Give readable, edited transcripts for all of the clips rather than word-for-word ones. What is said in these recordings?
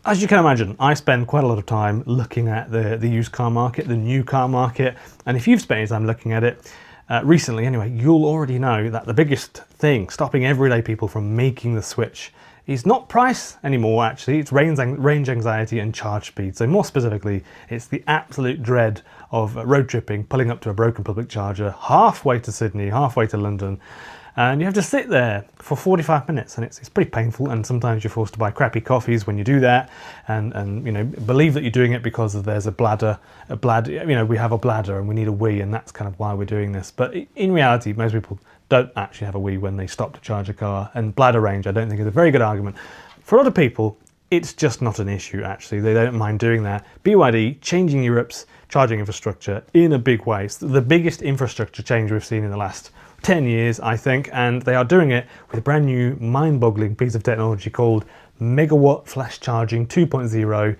As you can imagine, I spend quite a lot of time looking at the used car market, the new car market, and if you've spent any time looking at it, recently anyway, you'll already know that the biggest thing stopping everyday people from making the switch is not price anymore, actually. It's range anxiety and charge speed. So more specifically, it's the absolute dread of road tripping, pulling up to a broken public charger halfway to Sydney, halfway to London, and you have to sit there for 45 minutes, and it's pretty painful, and sometimes you're forced to buy crappy coffees when you do that, and you know, believe that you're doing it because there's a bladder, you know, we have a bladder and we need a wee, and that's kind of why we're doing this. But in reality, most people don't actually have a wee when they stop to charge a car, and bladder range I don't think is a very good argument. For a lot of people, it's just not an issue, actually. They don't mind doing that. BYD changing Europe's charging infrastructure in a big way. It's the biggest infrastructure change we've seen in the last 10 years, I think, and they are doing it with a brand new mind-boggling piece of technology called Megawatt Flash Charging 2.0.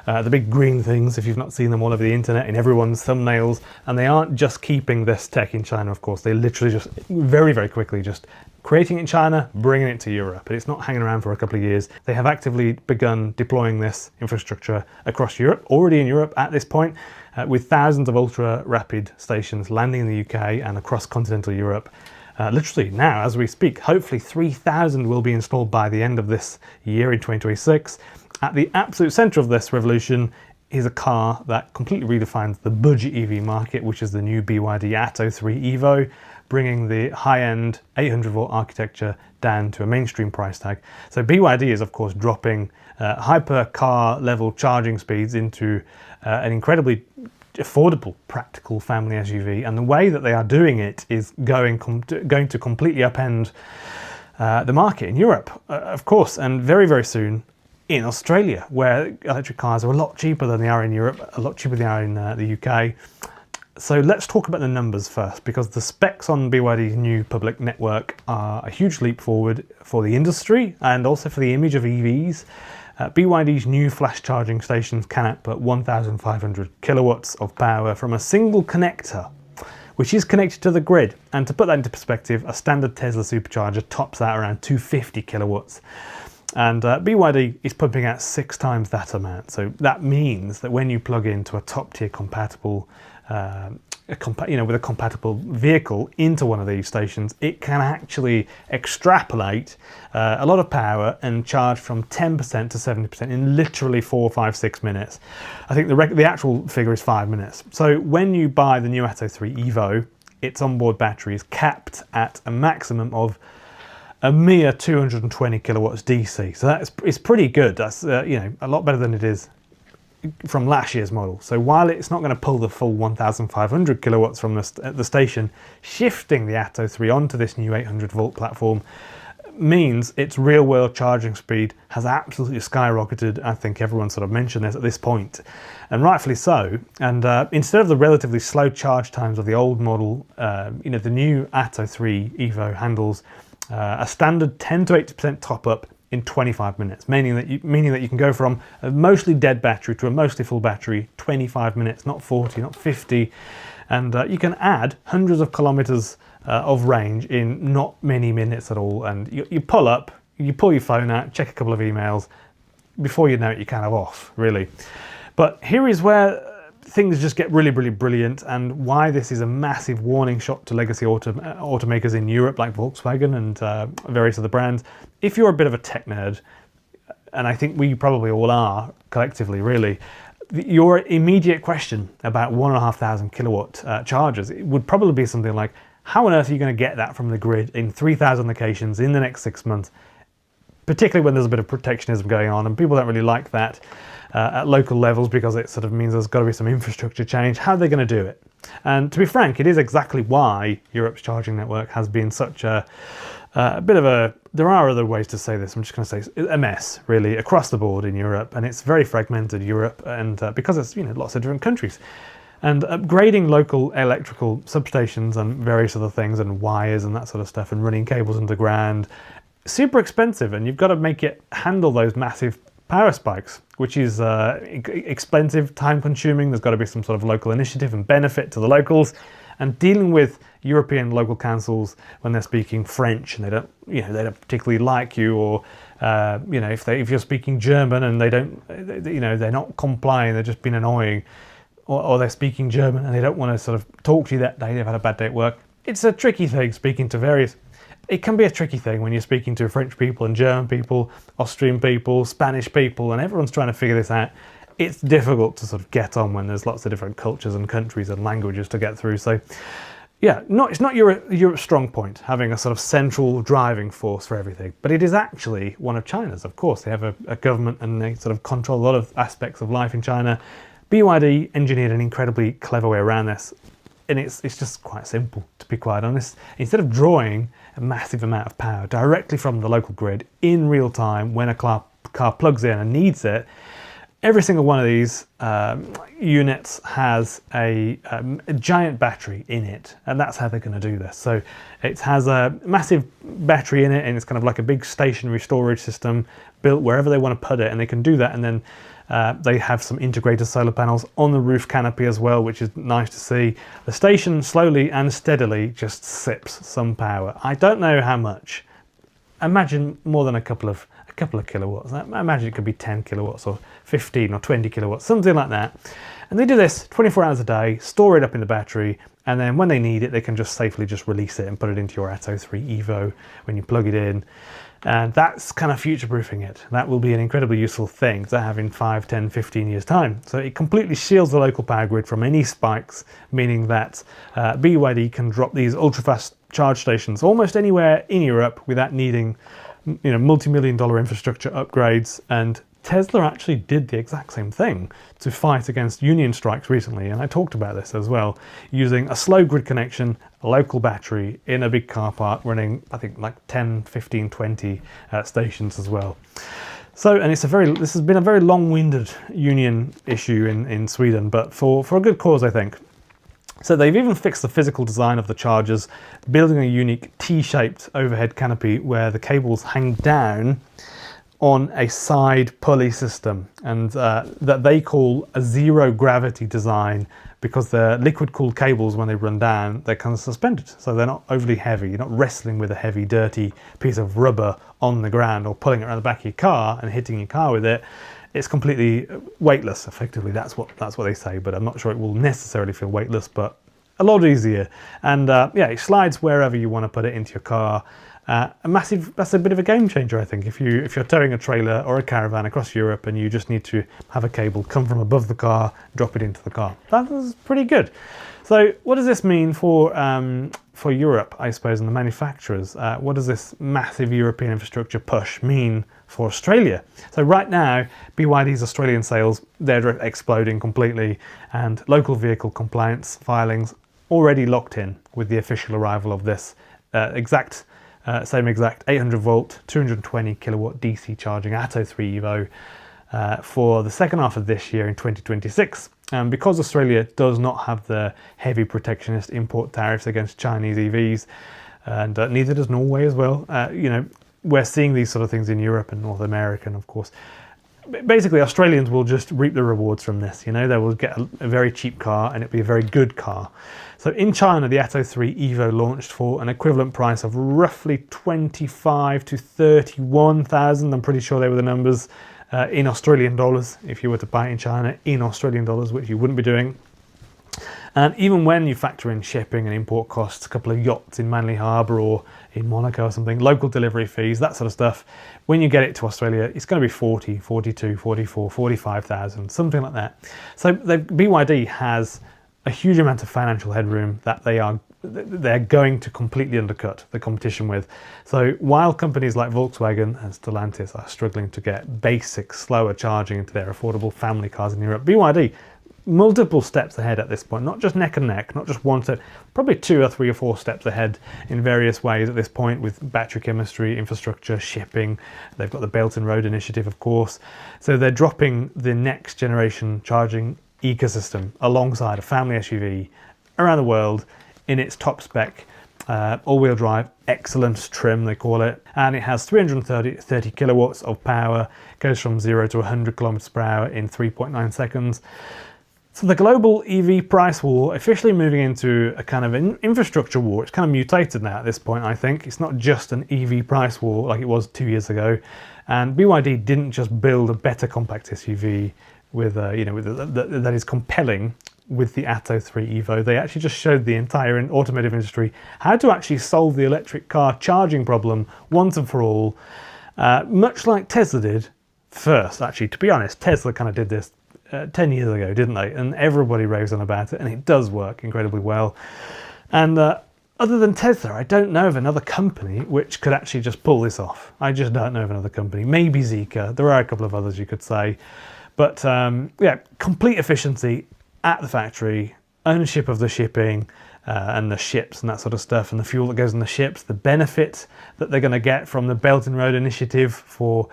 The big green things, if you've not seen them all over the internet, in everyone's thumbnails. And they aren't just keeping this tech in China, of course. They literally just very, very quickly just creating it in China, bringing it to Europe. But it's not hanging around for a couple of years. They have actively begun deploying this infrastructure across Europe, already in Europe at this point, with thousands of ultra-rapid stations landing in the UK and across continental Europe. Literally now, as we speak, hopefully 3,000 will be installed by the end of this year in 2026. At the absolute centre of this revolution is a car that completely redefines the budget EV market, which is the new BYD Atto 3 Evo, bringing the high-end 800-volt architecture down to a mainstream price tag. So BYD is, of course, dropping hyper-car level charging speeds into an incredibly affordable, practical family SUV, and the way that they are doing it is going to completely upend the market in Europe, of course, and very, very soon in Australia, where electric cars are a lot cheaper than they are in Europe, a lot cheaper than they are in the UK. So let's talk about the numbers first, because the specs on BYD's new public network are a huge leap forward for the industry and also for the image of EVs. BYD's new flash charging stations can output 1,500 kilowatts of power from a single connector, which is connected to the grid. And to put that into perspective, a standard Tesla supercharger tops out around 250 kilowatts. And BYD is pumping out 6 times that amount. So that means that when you plug into a top-tier compatible, with a compatible vehicle into one of these stations, it can actually extrapolate a lot of power and charge from 10% to 70% in literally 4, 5, 6 minutes. I think the actual figure is 5 minutes. So when you buy the new Atto 3 Evo, its onboard battery is capped at a maximum of a mere 220 kilowatts DC. So it's pretty good. That's a lot better than it is from last year's model. So while it's not going to pull the full 1,500 kilowatts from the station, shifting the Atto 3 onto this new 800 volt platform means its real world charging speed has absolutely skyrocketed. I think everyone sort of mentioned this at this point, and rightfully so. And instead of the relatively slow charge times of the old model, the new Atto 3 Evo handles a standard 10 to 80% top up in 25 minutes, meaning that you can go from a mostly dead battery to a mostly full battery 25 minutes, not 40, not 50, and you can add hundreds of kilometers of range in not many minutes at all. And you pull up, you pull your phone out, check a couple of emails, before you know it, you're kind of off, really. But here is where things just get really, really brilliant, and why this is a massive warning shot to legacy automakers in Europe like Volkswagen and various other brands. If you're a bit of a tech nerd, and I think we probably all are collectively, really, your immediate question about 1,500 kilowatt chargers, it would probably be something like, how on earth are you going to get that from the grid in 3,000 locations in the next 6 months, particularly when there's a bit of protectionism going on, and people don't really like that at local levels because it sort of means there's got to be some infrastructure change. How are they going to do it? And to be frank, it is exactly why Europe's charging network has been such a bit of a, there are other ways to say this, I'm just going to say a mess, really, across the board in Europe, and it's very fragmented, Europe, and because it's, lots of different countries. And upgrading local electrical substations and various other things and wires and that sort of stuff and running cables underground, super expensive, and you've got to make it handle those massive power spikes, which is expensive, time consuming. There's got to be some sort of local initiative and benefit to the locals. And dealing with European local councils when they're speaking French and they don't particularly like you, or if you're speaking German and they're not complying, they're just being annoying, or they're speaking German and they don't want to sort of talk to you that day, they've had a bad day at work. It's a tricky thing it can be a tricky thing when you're speaking to French people and German people, Austrian people, Spanish people, and everyone's trying to figure this out. It's difficult to sort of get on when there's lots of different cultures and countries and languages to get through. So yeah, it's not Europe's strong point, having a sort of central driving force for everything, but it is actually one of China's. Of course, they have a government and they sort of control a lot of aspects of life in China. BYD engineered an incredibly clever way around this, and it's just quite simple, to be quite honest. Instead of drawing a massive amount of power directly from the local grid in real time when a car plugs in and needs it, every single one of these units has a giant battery in it, and that's how they're going to do this. So it has a massive battery in it, and it's kind of like a big stationary storage system built wherever they want to put it, and they can do that. And then they have some integrated solar panels on the roof canopy as well, which is nice to see. The station slowly and steadily just sips some power. I don't know how much. Imagine more than a couple of kilowatts. I imagine it could be 10 kilowatts or 15 or 20 kilowatts, something like that. And they do this 24 hours a day, store it up in the battery, and then when they need it, they can just safely just release it and put it into your Atto 3 Evo when you plug it in. And that's kind of future-proofing it. That will be an incredibly useful thing to have in 5, 10, 15 years' time. So it completely shields the local power grid from any spikes, meaning that BYD can drop these ultra-fast charge stations almost anywhere in Europe without needing multi-million-dollar infrastructure upgrades. And Tesla actually did the exact same thing to fight against union strikes recently, and I talked about this as well, using a slow grid connection, a local battery in a big car park running, I think, like 10, 15, 20 stations as well. So, and this has been a very long-winded union issue in Sweden, but for a good cause, I think. So they've even fixed the physical design of the chargers, building a unique T-shaped overhead canopy where the cables hang down on a side pulley system, and that they call a zero gravity design, because the liquid cooled cables, when they run down, they're kind of suspended, so they're not overly heavy. You're not wrestling with a heavy dirty piece of rubber on the ground or pulling it around the back of your car and hitting your car with it. It's completely weightless, effectively. That's what they say, but I'm not sure it will necessarily feel weightless, but a lot easier. And it slides wherever you want to put it into your car. That's a bit of a game changer, I think. If you're towing a trailer or a caravan across Europe and you just need to have a cable come from above the car, drop it into the car. That is pretty good. So what does this mean for Europe, I suppose, and the manufacturers? What does this massive European infrastructure push mean for Australia? So right now, BYD's Australian sales, they're exploding completely, and local vehicle compliance filings already locked in with the official arrival of this same exact 800 volt, 220 kilowatt DC charging Atto 3 Evo for the second half of this year in 2026. Because Australia does not have the heavy protectionist import tariffs against Chinese EVs, and neither does Norway as well, we're seeing these sort of things in Europe and North America, and of course, basically Australians will just reap the rewards from this. They will get a very cheap car and it'll be a very good car. So in China, the Atto 3 Evo launched for an equivalent price of roughly 25 to 31,000. I'm pretty sure they were the numbers in Australian dollars, if you were to buy it in China in Australian dollars, which you wouldn't be doing. And even when you factor in shipping and import costs, a couple of yachts in Manly Harbour or in Monaco or something, local delivery fees, that sort of stuff, when you get it to Australia, it's going to be 40, 42, 44, 45,000, something like that. So BYD has a huge amount of financial headroom that they're going to completely undercut the competition with. So while companies like Volkswagen and Stellantis are struggling to get basic, slower charging into their affordable family cars in Europe, BYD, multiple steps ahead at this point, not just neck and neck, not just one step, probably 2 or 3 or 4 steps ahead in various ways at this point, with battery chemistry, infrastructure, shipping. They've got the Belt and Road Initiative, of course. So they're dropping the next generation charging ecosystem alongside a family SUV around the world in its top spec, all-wheel drive, excellence trim they call it, and it has 330 kilowatts of power, goes from 0 to 100 kilometers per hour in 3.9 seconds. So the global EV price war officially moving into a kind of infrastructure war. It's kind of mutated now at this point, I think. It's not just an EV price war like it was 2 years ago. And BYD didn't just build a better compact SUV with, that is compelling with the Atto 3 Evo. They actually just showed the entire automotive industry how to actually solve the electric car charging problem once and for all, much like Tesla did first. Actually, to be honest, Tesla kind of did this 10 years ago, didn't they? And everybody raves on about it, and it does work incredibly well. And other than Tesla, I don't know of another company which could actually just pull this off. I just don't know of another company. Maybe Zeekr. There are a couple of others you could say. But yeah, complete efficiency at the factory, ownership of the shipping and the ships and that sort of stuff, and the fuel that goes in the ships, the benefit that they're going to get from the Belt and Road Initiative for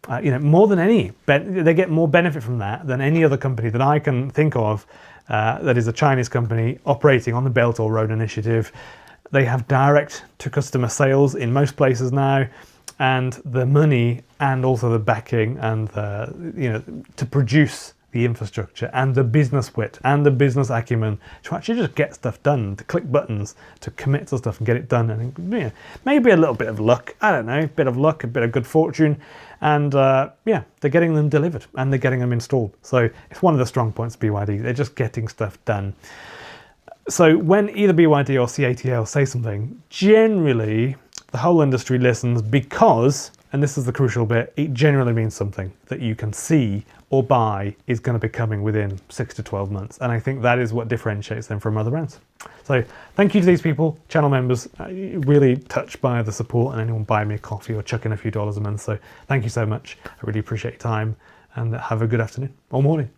more than any, they get more benefit from that than any other company that I can think of that is a Chinese company operating on the Belt or Road Initiative. They have direct to customer sales in most places now, and the money and also the backing and to produce the infrastructure and the business wit and the business acumen to actually just get stuff done, to click buttons, to commit to stuff and get it done. And maybe a little bit of luck, I don't know, a bit of luck, a bit of good fortune, and they're getting them delivered and they're getting them installed. So it's one of the strong points of BYD. They're just getting stuff done. So when either BYD or CATL say something, generally the whole industry listens because, and this is the crucial bit, it generally means something that you can see or buy is going to be coming within 6 to 12 months. And I think that is what differentiates them from other brands. So thank you to these people, channel members, really touched by the support and anyone buying me a coffee or chucking a few dollars a month. So thank you so much. I really appreciate your time and have a good afternoon or morning.